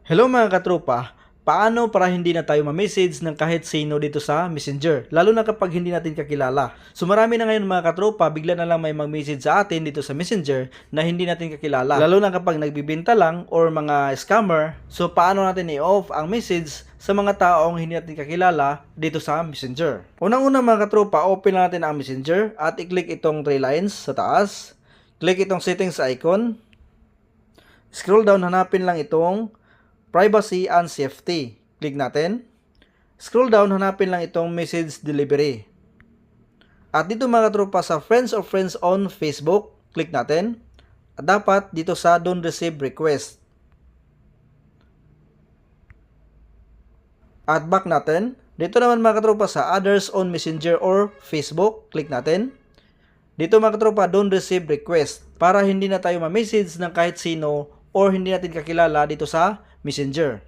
Hello mga katropa, paano para hindi na tayo ma-message ng kahit sino dito sa Messenger, lalo na kapag hindi natin kakilala. So marami na ngayon mga katropa, bigla na lang may mag-message sa atin dito sa Messenger na hindi natin kakilala, lalo na kapag nagbibenta lang or mga scammer. So paano natin i-off ang message sa mga taong hindi natin kakilala dito sa Messenger? Unang-una mga katropa, open natin ang Messenger at i-click itong 3 lines sa taas. Click itong settings icon. Scroll down, hanapin lang itong Privacy and Safety. Click natin. Scroll down, hanapin lang itong Message Delivery. At dito mga tropa sa Friends of Friends on Facebook, click natin. At dapat dito sa Don't Receive Request. At back natin. Dito naman mga tropa sa Others on Messenger or Facebook, click natin. Dito mga tropa, Don't Receive Request para hindi na tayo ma-message ng kahit sino or hindi natin kakilala dito sa Messenger.